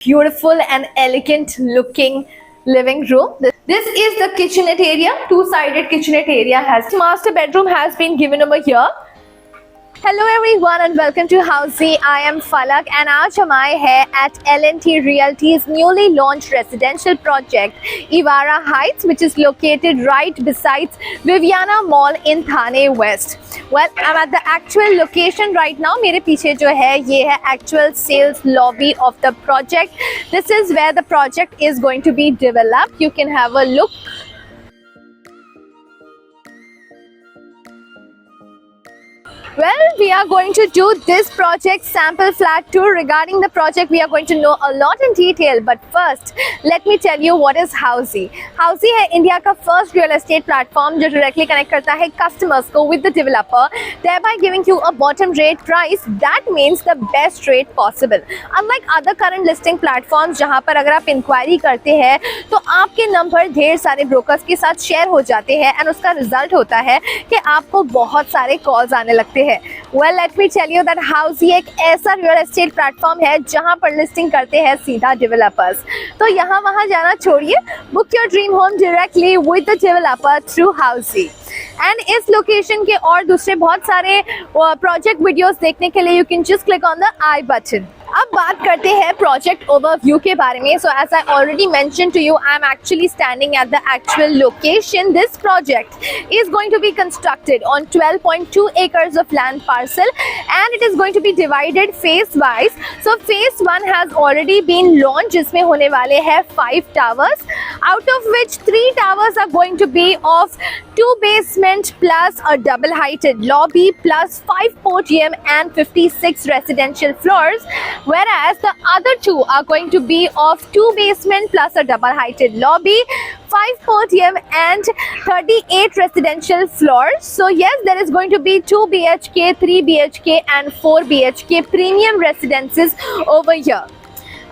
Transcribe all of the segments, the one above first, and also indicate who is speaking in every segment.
Speaker 1: Beautiful and elegant looking living room. This is the kitchenette area. Two-sided kitchenette area has master bedroom has been given over here. Hello everyone and welcome to Housey. I am Falak and आज हम आए हैं at L&T Realty's newly launched residential project Evara Heights, which is located right besides Viviana Mall in Thane West. Well, I'm at the actual location right now. मेरे पीछे जो है ये है actual sales lobby of the project. This is where the project is going to be developed. You can have a look. Well, we are going to do this project sample flat tour. Regarding the project, we are going to know a lot in detail. But first, let me tell you what is Housey. Housey है India का first real estate platform जो directly connect करता है customers को with the developer, thereby giving you a bottom rate price. That means the best rate possible. Unlike other current listing platforms जहाँ पर अगर आप inquiry करते हैं तो आपके नंबर ढेर सारे brokers के साथ share हो जाते हैं and उसका result होता है कि आपको बहुत सारे calls आने लगते हैं. Well, let me tell you that Housey एक ऐसा रियल एस्टेट प्लेटफॉर्म है जहां पर लिस्टिंग करते हैं सीधा डेवलपर्स. तो यहाँ वहां जाना छोड़िए, book your dream home directly with the developer through Housey. And इस लोकेशन के और दूसरे बहुत सारे प्रोजेक्ट वीडियोस देखने के लिए you can just click on the I button. अब बात करते हैं प्रोजेक्ट ओवरव्यू के बारे में. So as I already mention to you, I am actually standing at the actual location. This project is going to be constructed on 12.2 acres of land parcel and it is going to be divided phase wise. So phase 1 has already been launched जिसमें होने वाले हैं 5 towers, out of which 3 towers are going to be of 2 basement plus a double heighted lobby plus 5 podium and 56 residential floors, whereas the other 2 are going to be of 2 basement plus a double heighted lobby, 5 podium and 38 residential floors. So yes, there is going to be 2 BHK, 3 BHK and 4 BHK premium residences over here.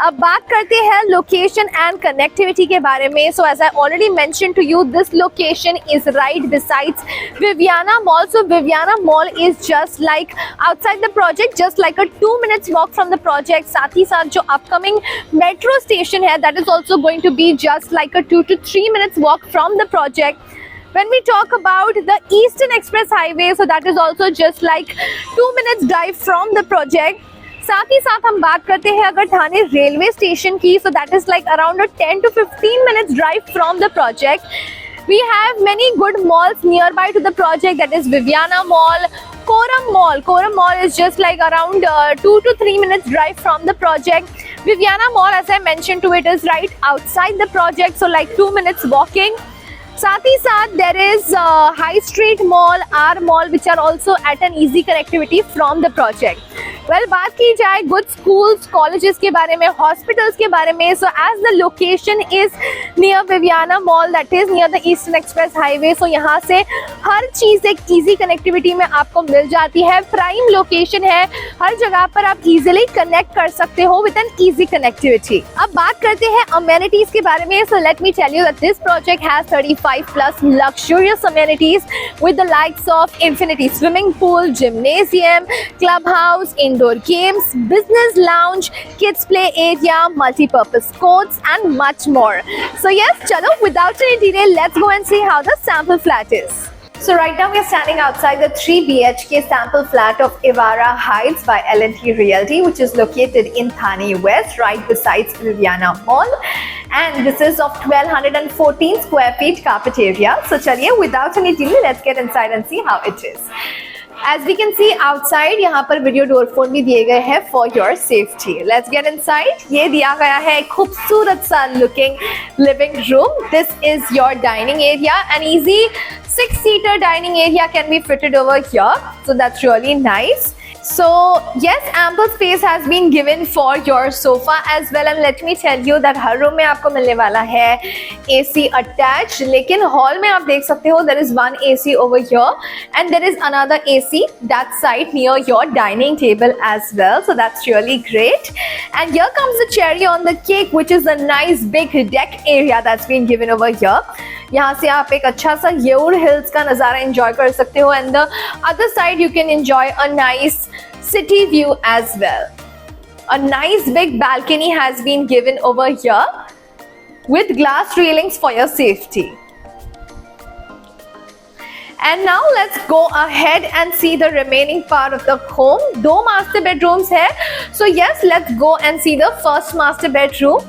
Speaker 1: अब बात करते हैं location and connectivity के बारे में. So as I already mention to you, this location is right besides Viviana mall. So Viviana mall is just like outside the project, just like a 2 minutes walk from the project. साथ ही साथ जो upcoming metro station है that is also going to be just like a 2 to 3 minutes walk from the project. When we talk about the Eastern Express Highway, so that is also just like 2 minutes drive from the project. साथ ही साथ हम बात करते हैं अगर थाने railway station की, so that is like around 10 to 15 minutes drive from the project. We have many good malls nearby to the project, that is Viviana Mall, Coram Mall. Coram Mall is just like around 2 to 3 minutes drive from the project. Viviana Mall, as I mentioned to it, is right outside the project, so like 2 minutes walking. साथ ही साथ there is High Street Mall, R Mall, which are also at an easy connectivity from the project. Well, बात की जाए good schools, colleges के बारे में, hospitals के बारे में. So as the location is near Viviana Mall, that is near the Eastern Express Highway, so यहाँ से हर चीज़ एक easy connectivity में आपको मिल जाती है. Prime location है, हर जगह पर आप easily connect कर सकते हो with an easy connectivity. अब बात करते हैं amenities के बारे में. So let me tell you that this project has 35 plus luxurious amenities with the likes of infinity swimming pool, gymnasium, clubhouse, indoor games, business lounge, kids play area, multi-purpose courts and much more. So yes, chalo, without any delay, let's go and see how the sample flat is. So right now we are standing outside the 3 BHK sample flat of Evara Heights by L&T Realty, which is located in Thane West, right besides Viviana Mall. And this is of 1214 square feet carpet area. So chaliye, without any delay, let's get inside and see how it is. As we can see outside, यहाँ पर video door phone भी दिए गए हैं for your safety. Let's get inside. ये दिया गया है एक खूबसूरत सा looking living room. This is your dining area. An easy 6-seater dining area can be fitted over here. So that's really nice. So yes, ample space has been given for your sofa as well. And let me tell you that her room में आपको मिलने वाला है AC attached. लेकिन hall में आप देख सकते हो there is one AC over here and there is another AC that side near your dining table as well. So that's really great. And here comes the cherry on the cake, which is a nice big deck area that's been given over here. यहाँ से आप एक अच्छा सा Yeoor hills का नज़ारा enjoy कर सकते हो and the other side you can enjoy a nice city view as well. A nice big balcony has been given over here with glass railings for your safety. And now let's go ahead and see the remaining part of the home. दो master bedrooms है. So yes, let's go and see the first master bedroom.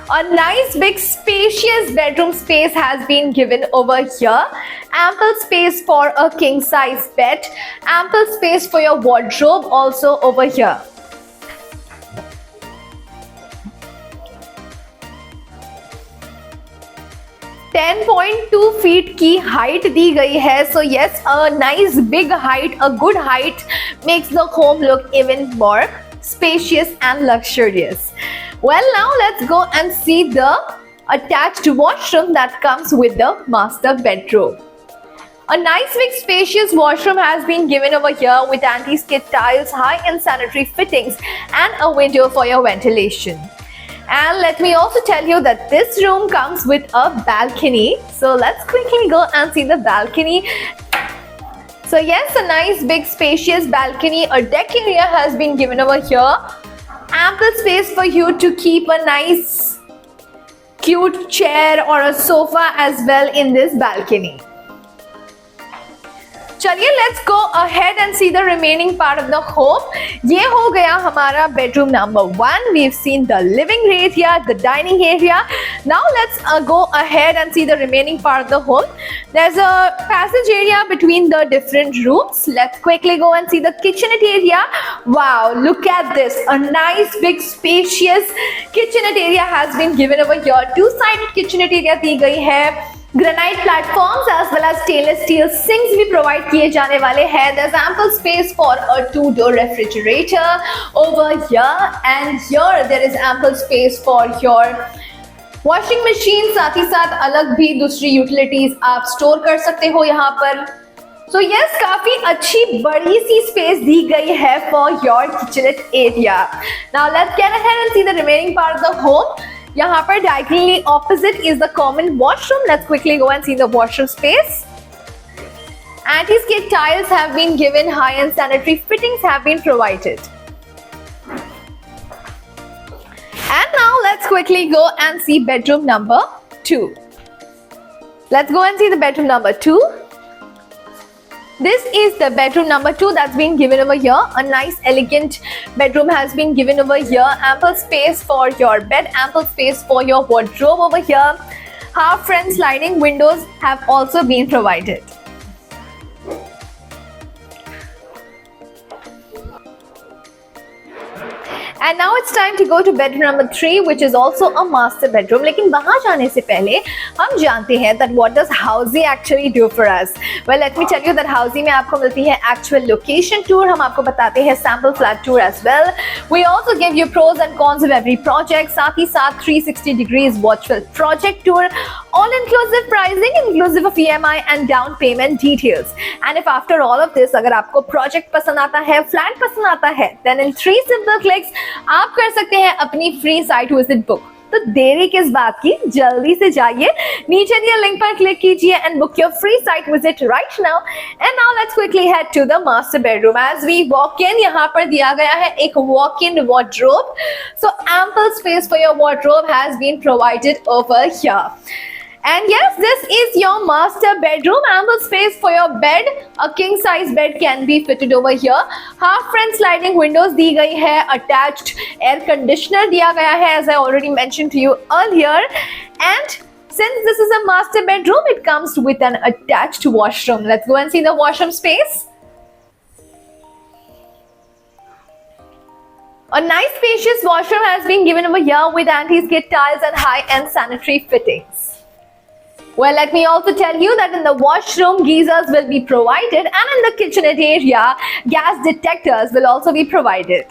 Speaker 1: A nice big spacious bedroom space has been given over here. Ample space for a king size bed. Ample space for your wardrobe also over here. .2 feet की height दी गई है. So yes, a nice big height, a good height makes the home look even more spacious and luxurious. Well, now let's go and see the attached washroom that comes with the master bedroom. A nice big spacious washroom has been given over here with anti-skid tiles, high-end sanitary fittings and a window for your ventilation. And let me also tell you that this room comes with a balcony. So let's quickly go and see the balcony. So yes, a nice big spacious balcony. A deck area has been given over here. Ample space for you to keep a nice cute chair or a sofa as well in this balcony. चलिए let's go ahead and see the remaining part of the home. ये हो गया हमारा bedroom number 1. We've seen the living area, the dining area. Now let's go ahead and see the remaining part of the home. There's a passage area between the different rooms. Let's quickly go and see the kitchenette area. Wow, look at this. A nice big spacious kitchenette area has been given over here. Two-sided kitchenette area दी गई है. Granite platforms as well as stainless steel sinks भी provide किए जाने वाले हैं. There's ample space for a 2-door refrigerator over here, and here there is ample space for your washing machine. साथ ही साथ अलग भी दूसरी utilities आप store कर सकते हो यहाँ पर. So yes, काफी अच्छी बड़ी सी space दी गई है for your kitchenette area. Now let's get ahead and see the remaining part of the home. यहाँ पर diagonally opposite is the common washroom. Let's quickly go and see the washroom space. Anti-skid tiles have been given. High-end sanitary fittings have been provided. And now let's quickly go and see bedroom number 2. Let's go and see the bedroom number 2. This is the bedroom number 2 that's been given over here. A nice elegant bedroom has been given over here. Ample space for your bed, ample space for your wardrobe over here. Half front sliding windows have also been provided. And now it's time to go to bedroom number 3, which is also a master bedroom. लेकिन वहाँ जाने से पहले हम जानते हैं that what does Housey actually do for us? Well, let me tell you that Housey में आपको मिलती है actual location tour. हम आपको बताते हैं sample flat tour as well. We also give you pros and cons of every project. साथ ही साथ 360 degrees virtual project tour. All inclusive pricing, inclusive of EMI and down payment details. And if after all of this, अगर आपको project पसंद आता है, flat पसंद आता है, then in 3 simple clicks आप कर सकते हैं अपनी फ्री साइट विजिट बुक. तो देरी किस बात की, जल्दी से जाइए, नीचे दिए लिंक पर क्लिक कीजिए and book your free site visit right now. And now let's quickly head to the master bedroom. As we walk in, यहाँ पर दिया गया है एक walk-in wardrobe. So ample space for your wardrobe has been provided over here. And yes, this is your master bedroom. Ample space for your bed. A king size bed can be fitted over here. Half front sliding windows दी गई है. Attached air conditioner दिया गया है, as I already mentioned to you earlier. And since this is a master bedroom, it comes with an attached washroom. Let's go and see the washroom space. A nice spacious washroom has been given over here with anti-skid tiles and high-end sanitary fittings. Well, let me also tell you that in the washroom, geysers will be provided, and in the kitchenette area, gas detectors will also be provided.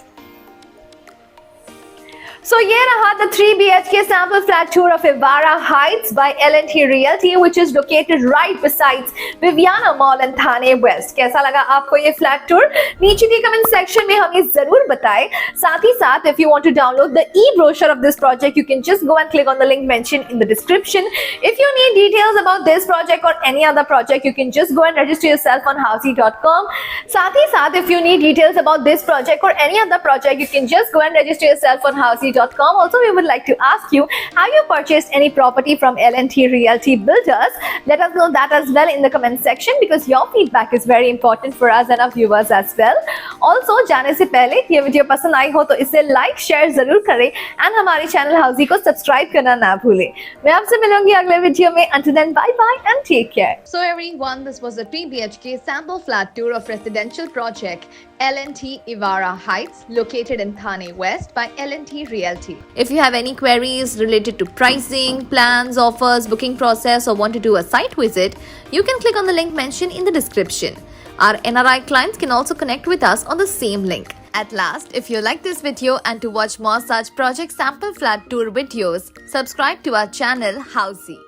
Speaker 1: So ये रहा the 3 BHK sample flat tour of Evara Heights by L&T Realty, which is located right besides Viviana Mall in Thane West. कैसा लगा आपको ये flat tour? नीचे की comment section में हमें जरूर बताएं. साथ ही साथ if you want to download the e-brochure of this project, you can just go and click on the link mentioned in the description. If you need details about this project or any other project, you can just go and register yourself on housey.com. साथ ही साथ if you need details about this project or any other project, you can just go and register yourself on housey.com. Also, we would like to ask you, have you purchased any property from L&T Realty Builders? Let us know that as well in the comment section, because your feedback is very important for us and our viewers as well. Also, जाने से पहले ये video पसंद आई हो तो इसे like share जरूर करें एंड हमारे चैनल हाउसी को सब्सक्राइब करना ना भूलें. मैं आपसे मिलूंगी अगले वीडियो में. Until then, bye bye and take care.
Speaker 2: So everyone, this was a 3 BHK sample flat tour of residential project L&T Evara Heights, located in Thane West by L&T Realty. If you have any queries related to pricing, plans, offers, booking process, or want to do a site visit, you can click on the link mentioned in the description. Our NRI clients can also connect with us on the same link. At last, if you like this video and to watch more such project sample flat tour videos, subscribe to our channel Housey.